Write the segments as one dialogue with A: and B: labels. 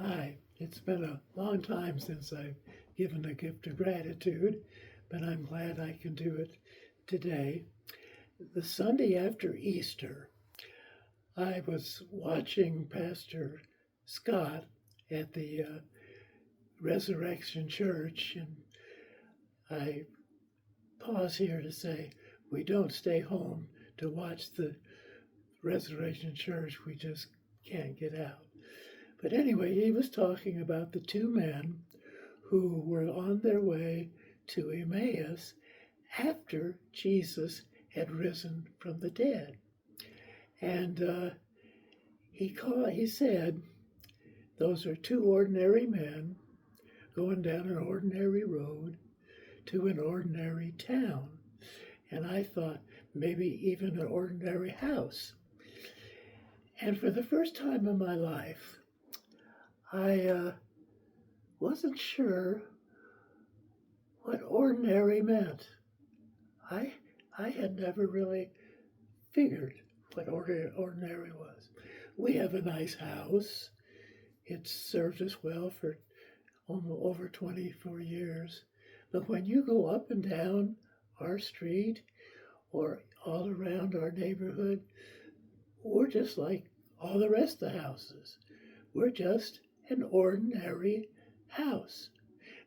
A: Hi, it's been a long time since I've given a gift of gratitude, but I'm glad I can do it today. The Sunday after Easter, I was watching Pastor Scott at the Resurrection Church, and I pause here to say we don't stay home to watch the Resurrection Church, we just can't get out. But anyway, he was talking about the two men who were on their way to Emmaus after Jesus had risen from the dead. And he said, those are two ordinary men going down an ordinary road to an ordinary town. And I thought maybe even an ordinary house. And for the first time in my life, I wasn't sure what ordinary meant. I had never really figured what ordinary was. We have a nice house. It's served us well for almost over 24 years. But when you go up and down our street or all around our neighborhood, we're just like all the rest of the houses. We're just an ordinary house.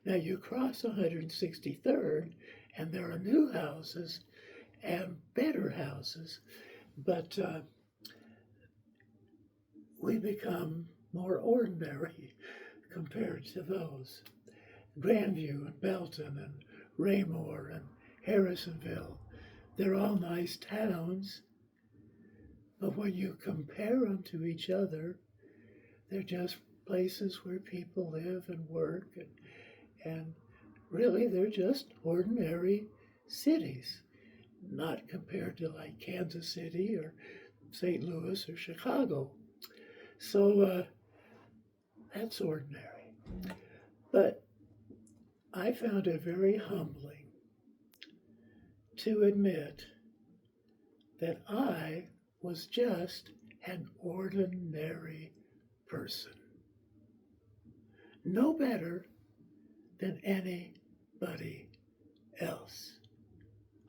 A: Now you cross 163rd and there are new houses and better houses, but we become more ordinary compared to those. Grandview and Belton and Raymore and Harrisonville, they're all nice towns, but when you compare them to each other, they're just places where people live and work, and really they're just ordinary cities, not compared to like Kansas City or St. Louis or Chicago. So that's ordinary. But I found it very humbling to admit that I was just an ordinary person. No better than anybody else.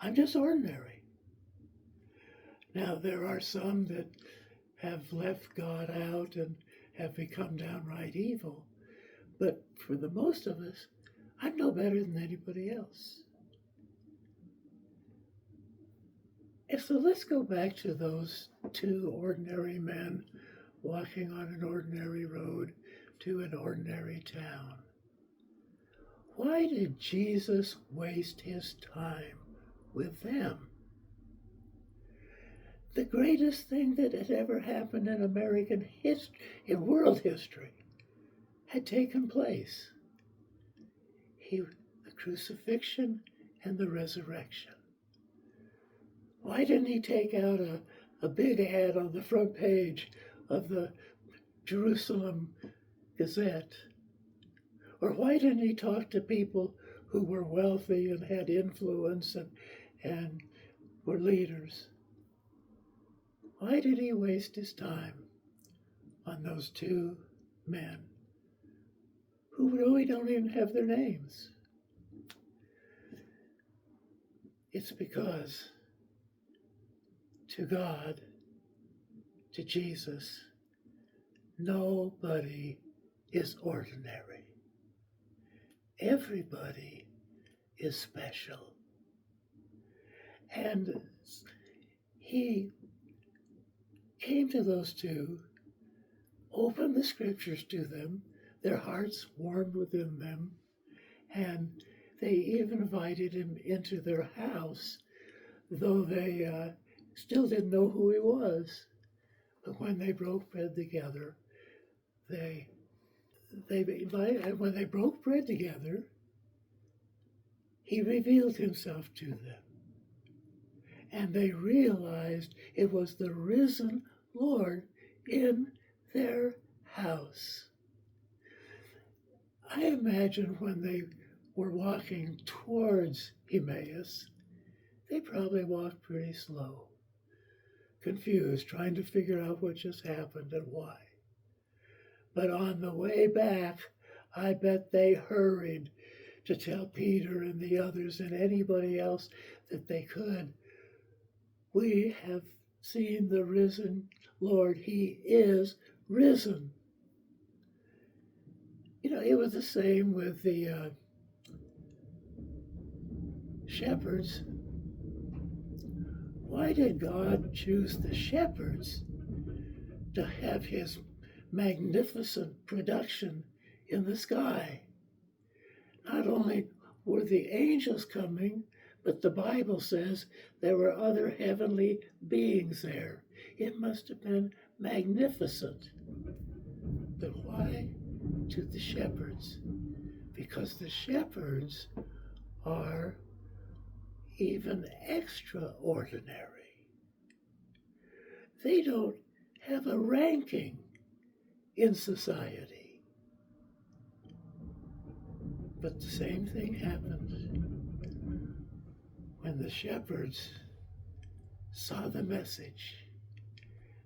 A: I'm just ordinary. Now, there are some that have left God out and have become downright evil, but for the most of us, I'm no better than anybody else. And so let's go back to those two ordinary men walking on an ordinary road to an ordinary town. Why did Jesus waste his time with them? The greatest thing that had ever happened in American history, in world history, had taken place. The crucifixion and the resurrection. Why didn't he take out a big ad on the front page of the Jerusalem Gazette? Or why didn't he talk to people who were wealthy and had influence and were leaders? Why did he waste his time on those two men who really don't even have their names? It's because to God, to Jesus, nobody is ordinary. Everybody is special. And he came to those two, opened the scriptures to them, their hearts warmed within them, and they even invited him into their house, though they still didn't know who he was. But when they broke bread together, and when they broke bread together, he revealed himself to them. And they realized it was the risen Lord in their house. I imagine when they were walking towards Emmaus, they probably walked pretty slow, confused, trying to figure out what just happened and why. But on the way back, I bet they hurried to tell Peter and the others and anybody else that they could. We have seen the risen Lord. He is risen. You know, it was the same with the shepherds. Why did God choose the shepherds to have his magnificent production in the sky? Not only were the angels coming, but the Bible says there were other heavenly beings there. It must have been magnificent. But why to the shepherds? Because the shepherds are even extraordinary. They don't have a ranking in society. But the same thing happened when the shepherds saw the message.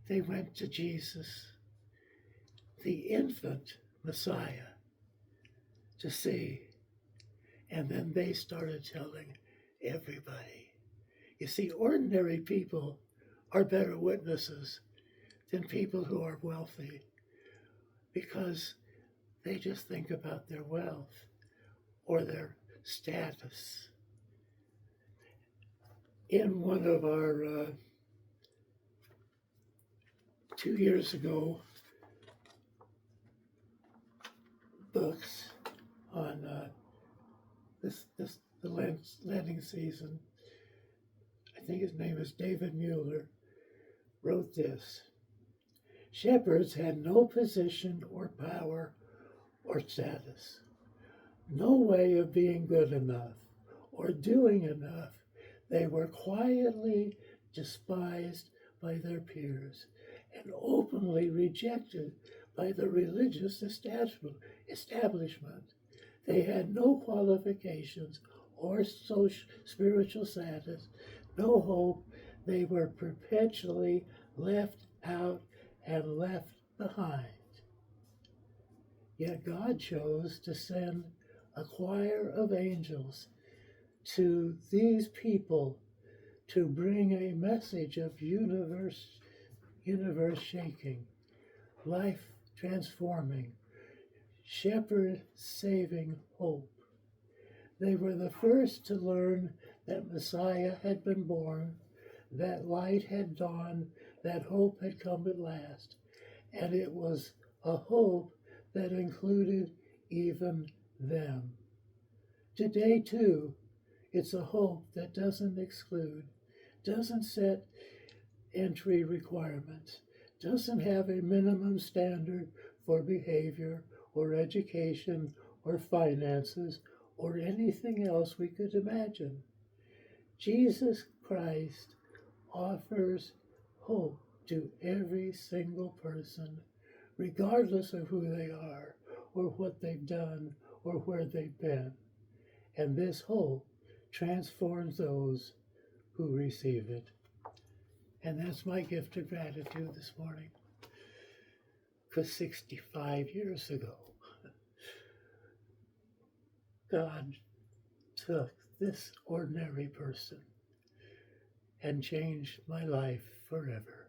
A: They went to Jesus, the infant Messiah, to see. And then they started telling everybody. You see, ordinary people are better witnesses than people who are wealthy because they just think about their wealth or their status. In one of our 2 years ago books on the Lenten season, I think his name is David Mueller, wrote this: shepherds had no position or power or status, no way of being good enough or doing enough. They were quietly despised by their peers and openly rejected by the religious establishment. They had no qualifications or spiritual status, no hope. They were perpetually left out and left behind. Yet God chose to send a choir of angels to these people to bring a message of universe shaking, life transforming, shepherd saving hope. They were the first to learn that Messiah had been born, that light had dawned, that hope had come at last, and it was a hope that included even them. Today, too, it's a hope that doesn't exclude, doesn't set entry requirements, doesn't have a minimum standard for behavior or education or finances or anything else we could imagine. Jesus Christ offers hope to every single person, regardless of who they are or what they've done or where they've been. And this hope transforms those who receive it. And that's my gift of gratitude this morning. Because 65 years ago, God took this ordinary person and changed my life forever.